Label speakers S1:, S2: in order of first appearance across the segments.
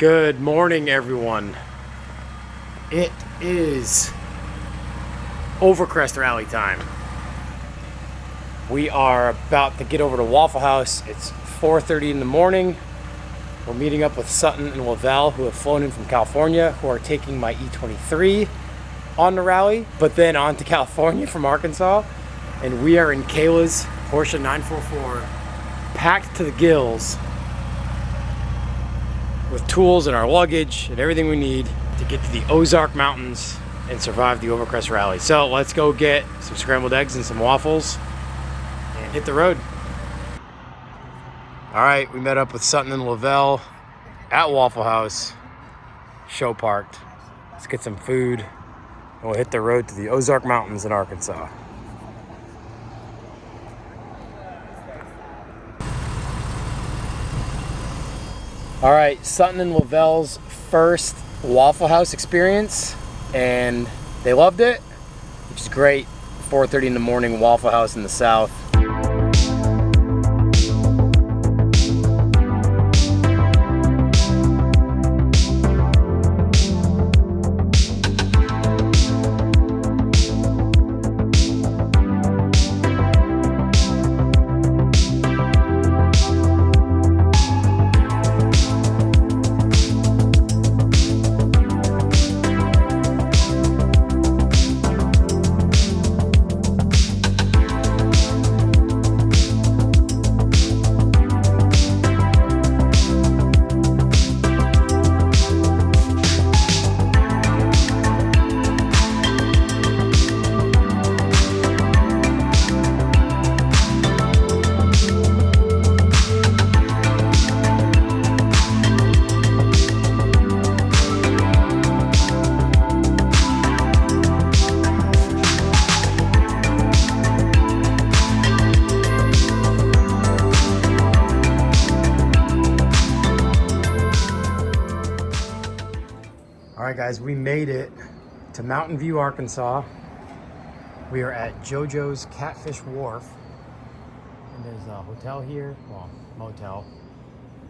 S1: Good morning, everyone. It is OVERCREST rally time. We are about to get over to Waffle House. It's 4:30 in the morning. We're meeting up with Sutton and Lavelle, who have flown in from California, who are taking my E23 on the rally, but then on to California from Arkansas. And we are in Kayla's Porsche 944, packed to the gills with tools and our luggage and everything we need to get to the Ozark Mountains and survive the OVERCREST rally. So let's go get some scrambled eggs and some waffles and hit the road. All right, we met up with Sutton and Lavelle at Waffle House, show parked. Let's get some food and we'll hit the road to the Ozark Mountains in Arkansas. All right, Sutton and Lavelle's first Waffle House experience, and they loved it, which is great. 4:30 in the morning, Waffle House in the South. All right, guys, we made it to Mountain View, Arkansas. We are at JoJo's Catfish Wharf. And there's a hotel here, well, motel,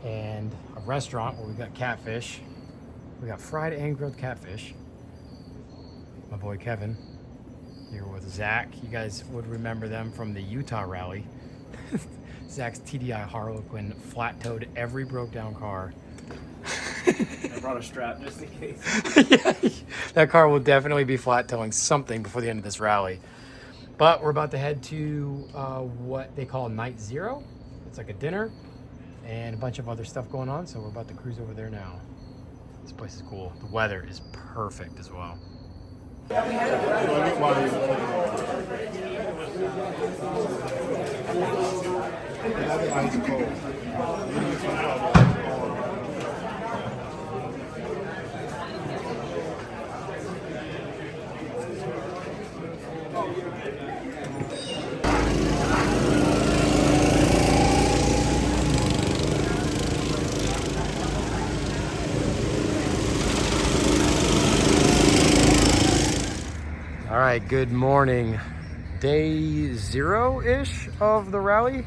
S1: and a restaurant where we got catfish. We got fried and grilled catfish. My boy Kevin here with Zach. You guys would remember them from the Utah rally. Zach's TDI Harlequin flat-towed every broke-down car.
S2: I brought a strap just in case.
S1: Yeah, that car will definitely be flat towing something before the end of this rally. But we're about to head to what they call Night Zero. It's like a dinner and a bunch of other stuff going on. So we're about to cruise over there now. This place is cool. The weather is perfect as well. All right, good morning. Day zero-ish of the rally.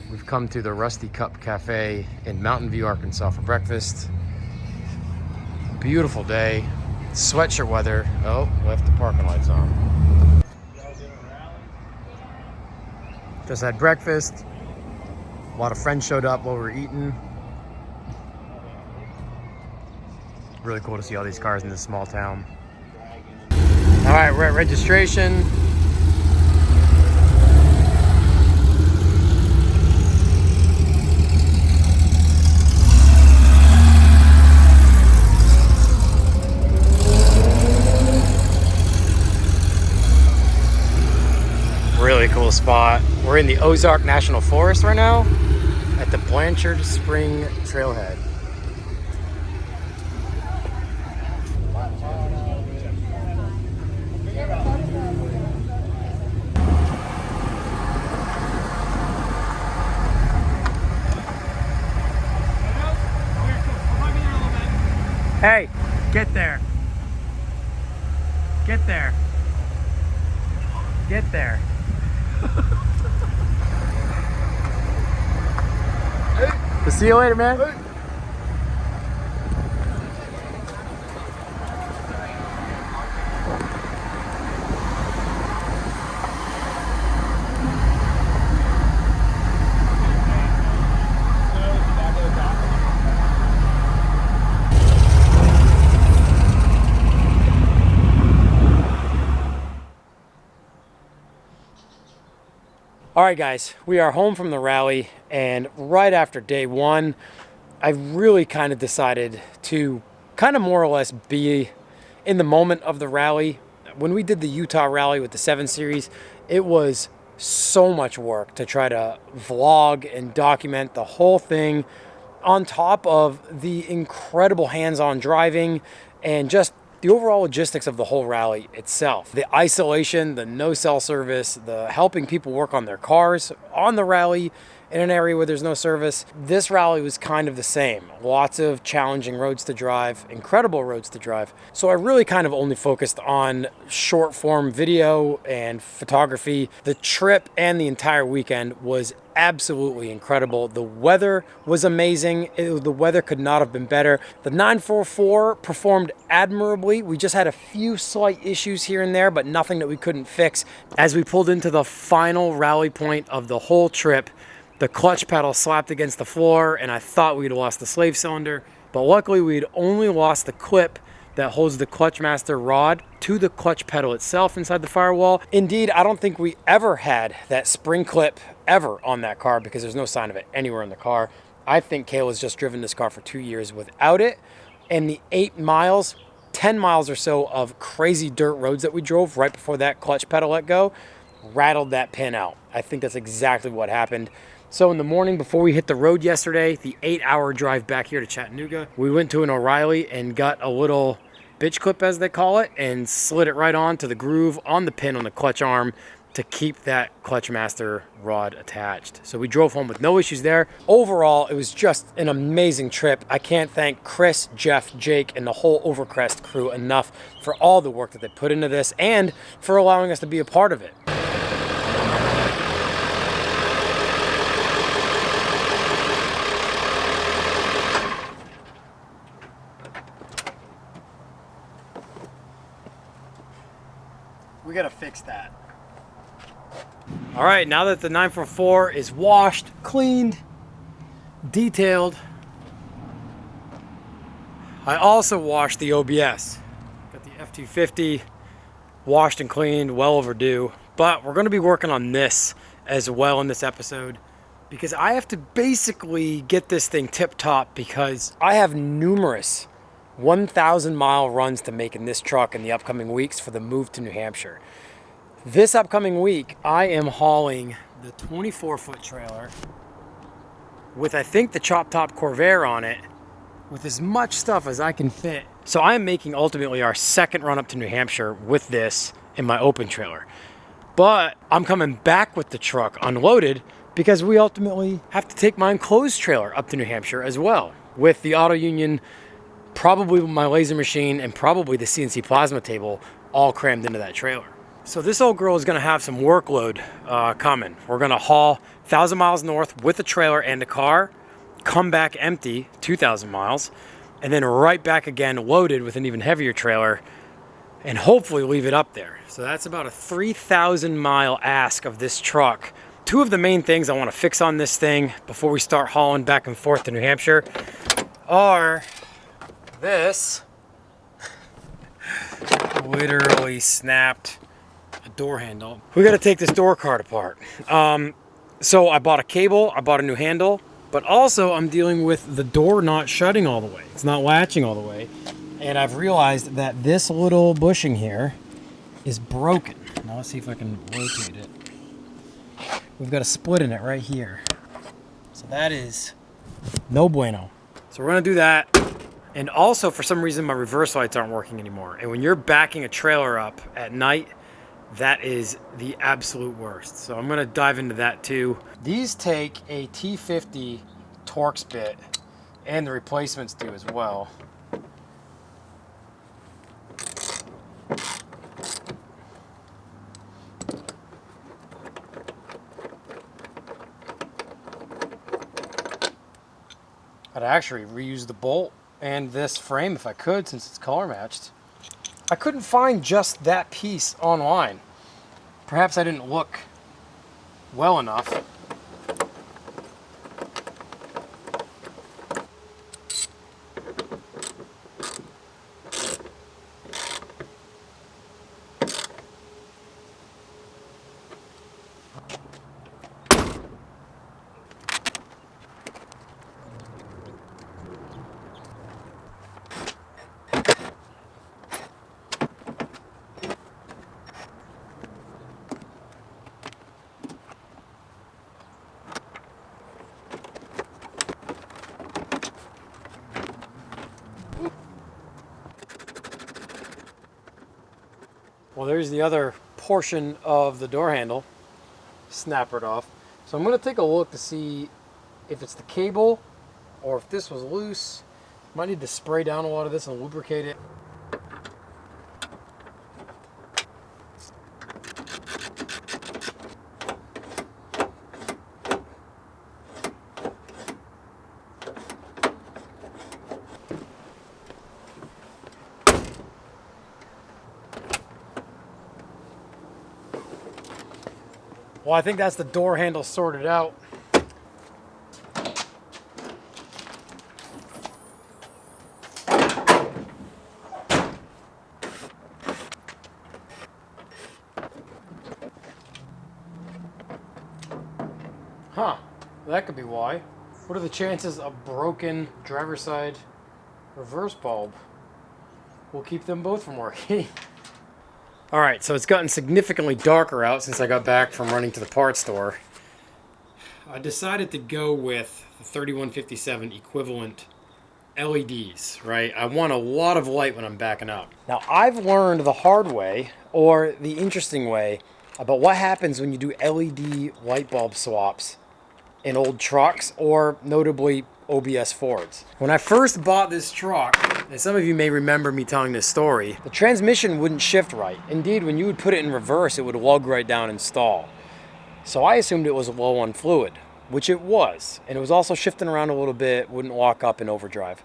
S1: We've come to the Rusty Cup Cafe in Mountain View, Arkansas for breakfast. Beautiful day, sweatshirt weather. Oh, left the parking lights on. Just had breakfast. A lot of friends showed up while we were eating. Really cool to see all these cars in this small town. All right, we're at registration. Really cool spot. We're in the Ozark National Forest right now at the Blanchard Spring Trailhead. Hey, get there. Get there. Get there. We'll see you later, man. All right, guys, we are home from the rally, and right after day one, I really kind of decided to kind of more or less be in the moment of the rally. When we did the Utah rally with the 7 Series, it was so much work to try to vlog and document the whole thing, on top of the incredible hands-on driving and just the overall logistics of the whole rally itself. The isolation, the no cell service, the helping people work on their cars on the rally in an area where there's no service. This rally was kind of the same. Lots of challenging roads to drive, incredible roads to drive. So I really kind of only focused on short form video and photography. The trip and the entire weekend was absolutely incredible. The weather was amazing. The weather could not have been better. The 944 performed admirably. We just had a few slight issues here and there, but nothing that we couldn't fix. As we pulled into the final rally point of the whole trip, the clutch pedal slapped against the floor, and I thought we'd lost the slave cylinder, but luckily we'd only lost the clip that holds the clutch master rod to the clutch pedal itself inside the firewall. Indeed, I don't think we ever had that spring clip ever on that car, because there's no sign of it anywhere in the car. I think Kayla's just driven this car for 2 years without it, and the 8 miles, 10 miles or so of crazy dirt roads that we drove right before that clutch pedal let go rattled that pin out. I think that's exactly what happened. So in the morning before we hit the road yesterday, the 8-hour drive back here to Chattanooga, we went to an O'Reilly and got a little bitch clip, as they call it, and slid it right on to the groove on the pin on the clutch arm to keep that clutch master rod attached. So we drove home with no issues there. Overall, it was just an amazing trip. I can't thank Chris, Jeff, Jake, and the whole OVERCREST crew enough for all the work that they put into this and for allowing us to be a part of it. We gotta fix that. All right, now that the 944 is washed, cleaned, detailed, I also washed the OBS. Got the F250 washed and cleaned, well overdue. But we're gonna be working on this as well in this episode, because I have to basically get this thing tip-top, because I have numerous 1,000-mile runs to make in this truck in the upcoming weeks for the move to New Hampshire. This upcoming week, I am hauling the 24-foot trailer with, I think, the chop top Corvair on it, with as much stuff as I can fit. So I am making ultimately our second run up to New Hampshire with this in my open trailer. But I'm coming back with the truck unloaded, because we ultimately have to take my enclosed trailer up to New Hampshire as well, with the Auto Union, probably my laser machine, and probably the CNC plasma table all crammed into that trailer. So this old girl is gonna have some workload coming. We're gonna haul 1,000 miles north with a trailer and a car, come back empty 2,000 miles, and then right back again loaded with an even heavier trailer, and hopefully leave it up there. So that's about a 3,000 mile ask of this truck. Two of the main things I wanna fix on this thing before we start hauling back and forth to New Hampshire are this. Literally snapped a door handle. We got to take this door card apart. So I bought a cable, I bought a new handle, but also I'm dealing with the door not shutting all the way. It's not latching all the way. And I've realized that this little bushing here is broken. Now let's see if I can rotate it. We've got a split in it right here. So that is no bueno. So we're gonna do that. And also, for some reason, my reverse lights aren't working anymore. And when you're backing a trailer up at night, that is the absolute worst. So I'm gonna dive into that too. These take a T50 Torx bit, and the replacements do as well. I'd actually reuse the bolt and this frame if I could, since it's color matched. I couldn't find just that piece online. Perhaps I didn't look well enough. Well, there's the other portion of the door handle. Snappered off. So I'm going to take a look to see if it's the cable or if this was loose. Might need to spray down a lot of this and lubricate it. Well, I think that's the door handle sorted out. Huh, that could be why. What are the chances a broken driver's side reverse bulb will keep them both from working? All right, so it's gotten significantly darker out since I got back from running to the parts store. I decided to go with the 3157 equivalent LEDs, right? I want a lot of light when I'm backing up. Now, I've learned the hard way, or the interesting way, about what happens when you do LED light bulb swaps in old trucks, or notably OBS Fords. When I first bought this truck, and some of you may remember me telling this story, the transmission wouldn't shift right. Indeed, when you would put it in reverse, it would lug right down and stall. So I assumed it was low on fluid, which it was. And it was also shifting around a little bit, wouldn't lock up in overdrive.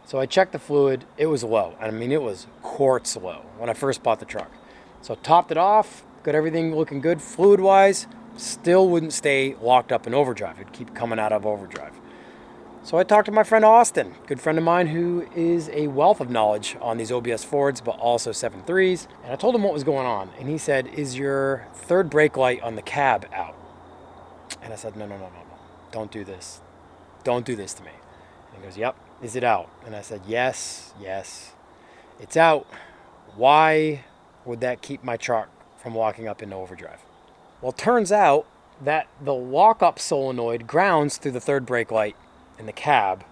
S1: So I checked the fluid, it was low. I mean, it was quarts low when I first bought the truck. So topped it off, got everything looking good fluid-wise, still wouldn't stay locked up in overdrive. It'd keep coming out of overdrive. So I talked to my friend Austin, good friend of mine who is a wealth of knowledge on these OBS Fords, but also 7.3s. And I told him what was going on. And he said, is your third brake light on the cab out? And I said, no. Don't do this. Don't do this to me. And he goes, yep. Is it out? And I said, yes, it's out. Why would that keep my truck from locking up into overdrive? Well, it turns out that the lock-up solenoid grounds through the third brake light in the cab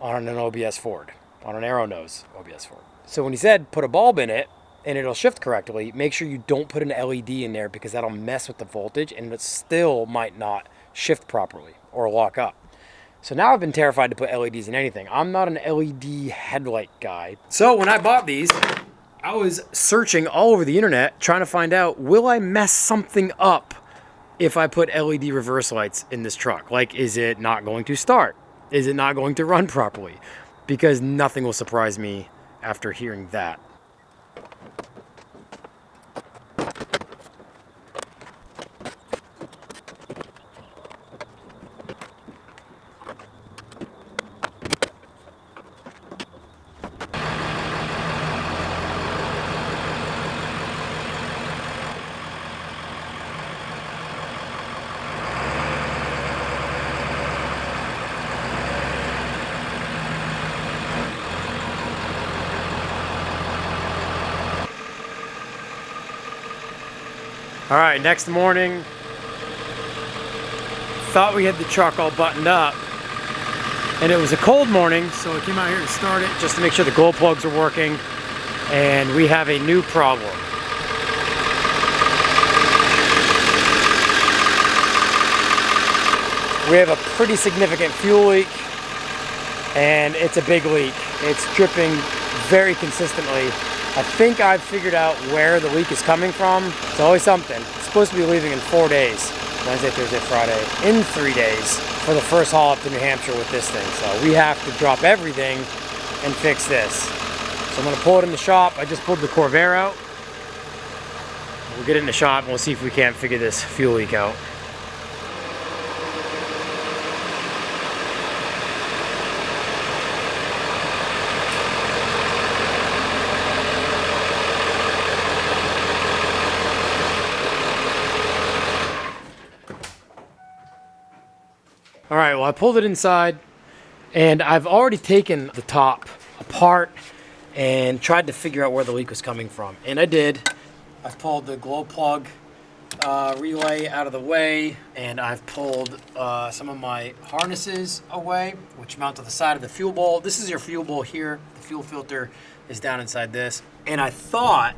S1: on an OBS Ford, on an arrow nose OBS Ford. So when he said put a bulb in it and it'll shift correctly, make sure you don't put an LED in there because that'll mess with the voltage and it still might not shift properly or lock up. So now I've been terrified to put LEDs in anything. I'm not an LED headlight guy. So when I bought these, I was searching all over the internet trying to find out, will I mess something up if I put LED reverse lights in this truck? Like, is it not going to start? Is it not going to run properly? Because nothing will surprise me after hearing that. All right, next morning, thought we had the truck all buttoned up, and it was a cold morning, so I came out here to start it just to make sure the glow plugs are working, and we have a new problem. We have a pretty significant fuel leak, and it's a big leak. It's dripping very consistently. I think I've figured out where the leak is coming from. It's always something. It's supposed to be leaving in 4 days. Wednesday, Thursday, Friday. In 3 days for the first haul up to New Hampshire with this thing. So we have to drop everything and fix this. So I'm gonna pull it in the shop. I just pulled the Corvair out. We'll get it in the shop and we'll see if we can't figure this fuel leak out. All right, well, I pulled it inside and I've already taken the top apart and tried to figure out where the leak was coming from. And I did. I've pulled the glow plug relay out of the way, and I've pulled some of my harnesses away, which mount to the side of the fuel bowl. This is your fuel bowl here. The fuel filter is down inside this. And I thought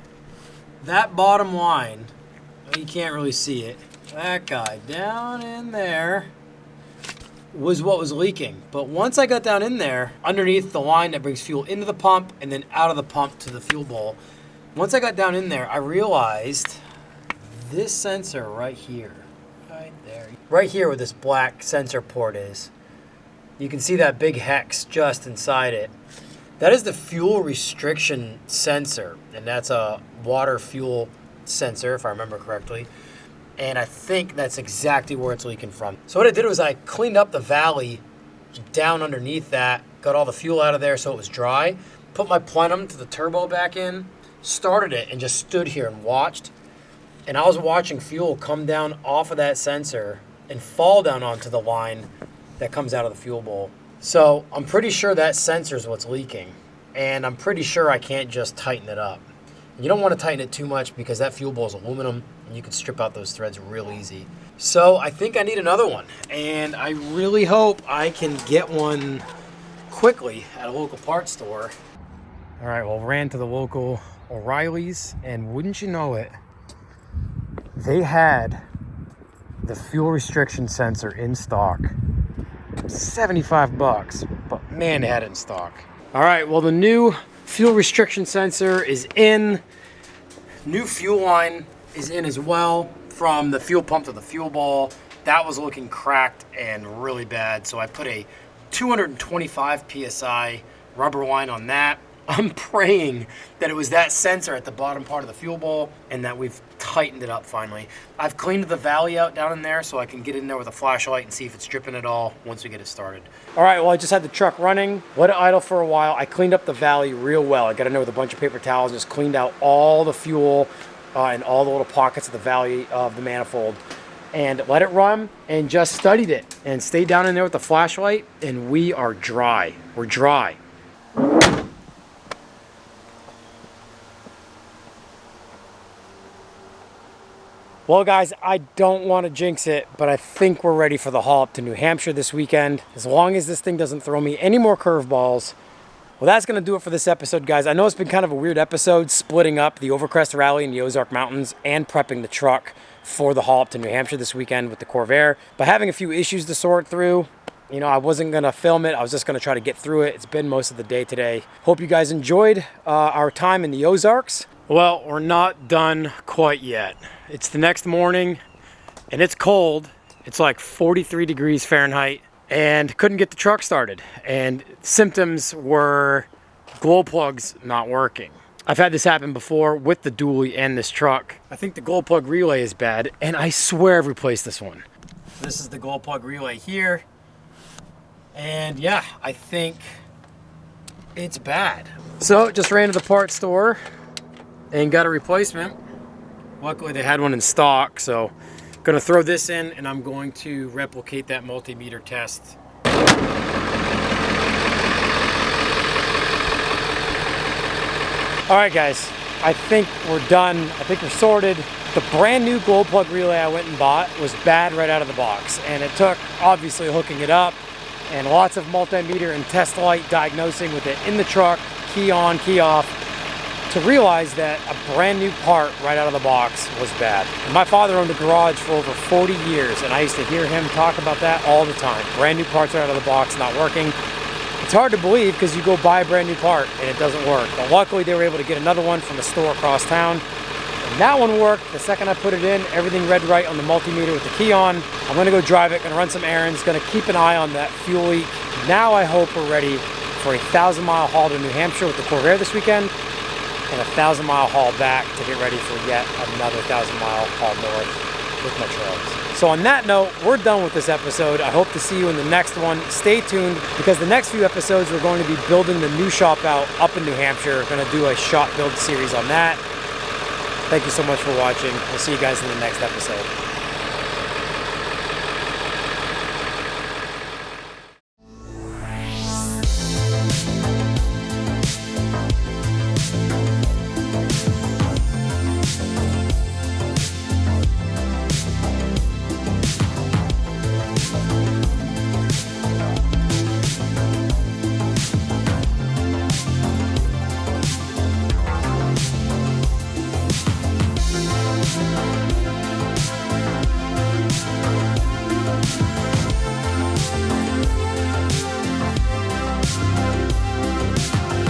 S1: that bottom line, you can't really see it, that guy down in there was what was leaking. But once I got down in there, underneath the line that brings fuel into the pump and then out of the pump to the fuel bowl, once I got down in there, I realized this sensor right here, right here where this black sensor port is, you can see that big hex just inside it. That is the fuel restriction sensor, and that's a water fuel sensor, if I remember correctly. And I think that's exactly where it's leaking from. So what I did was I cleaned up the valley down underneath that, got all the fuel out of there so it was dry, put my plenum to the turbo back in, started it, and just stood here and watched. And I was watching fuel come down off of that sensor and fall down onto the line that comes out of the fuel bowl. So I'm pretty sure that sensor is what's leaking. And I'm pretty sure I can't just tighten it up. You don't want to tighten it too much because that fuel bowl is aluminum and you can strip out those threads real easy. So I think I need another one. And I really hope I can get one quickly at a local parts store. All right, well, ran to the local O'Reilly's, and wouldn't you know it, they had the fuel restriction sensor in stock. 75 bucks, but man, they had it in stock. All right, well, the new fuel restriction sensor is in. New fuel line is in as well, from the fuel pump to the fuel bowl. That was looking cracked and really bad, so I put a 225 PSI rubber line on that. I'm praying that it was that sensor at the bottom part of the fuel bowl and that we've tightened it up finally. I've cleaned the valley out down in there so I can get in there with a flashlight and see if it's dripping at all once we get it started. All right, well, I just had the truck running, let it idle for a while. I cleaned up the valley real well. I got in there with a bunch of paper towels, just cleaned out all the fuel and all the little pockets of the valley of the manifold, and let it run and just studied it and stayed down in there with the flashlight, and we are dry. We're dry. Well, guys, I don't want to jinx it, but I think we're ready for the haul up to New Hampshire this weekend. As long as this thing doesn't throw me any more curveballs. Well, that's going to do it for this episode, guys. I know it's been kind of a weird episode, splitting up the OVERCREST rally in the Ozark Mountains and prepping the truck for the haul up to New Hampshire this weekend with the Corvair. But having a few issues to sort through, you know, I wasn't going to film it. I was just going to try to get through it. It's been most of the day today. Hope you guys enjoyed our time in the Ozarks. Well, we're not done quite yet. It's the next morning and it's cold. It's like 43 degrees Fahrenheit and couldn't get the truck started. And symptoms were glow plugs not working. I've had this happen before with the dually and this truck. I think the glow plug relay is bad, and I swear I've replaced this one. This is the glow plug relay here. And yeah, I think it's bad. So just ran to the parts store and got a replacement. Luckily they had one in stock, so I'm gonna throw this in and I'm going to replicate that multimeter test. All right, guys, I think we're done. I think we're sorted. The brand new glow plug relay I went and bought was bad right out of the box, and it took obviously hooking it up and lots of multimeter and test light diagnosing with it in the truck, key on, key off, to realize that a brand new part right out of the box was bad. And my father owned a garage for over 40 years, and I used to hear him talk about that all the time. Brand new parts right out of the box, not working. It's hard to believe because you go buy a brand new part and it doesn't work. But luckily they were able to get another one from a store across town. And that one worked. The second I put it in, everything read right on the multimeter with the key on. I'm gonna go drive it, gonna run some errands, gonna keep an eye on that fuel leak. Now I hope we're ready for a 1,000-mile haul to New Hampshire with the Corvair this weekend, and a 1,000-mile haul back to get ready for yet another 1,000-mile haul north with my trails. So on that note, we're done with this episode. I hope to see you in the next one. Stay tuned, because the next few episodes we're going to be building the new shop out up in New Hampshire. We're going to do a shop build series on that. Thank you so much for watching. We'll see you guys in the next episode.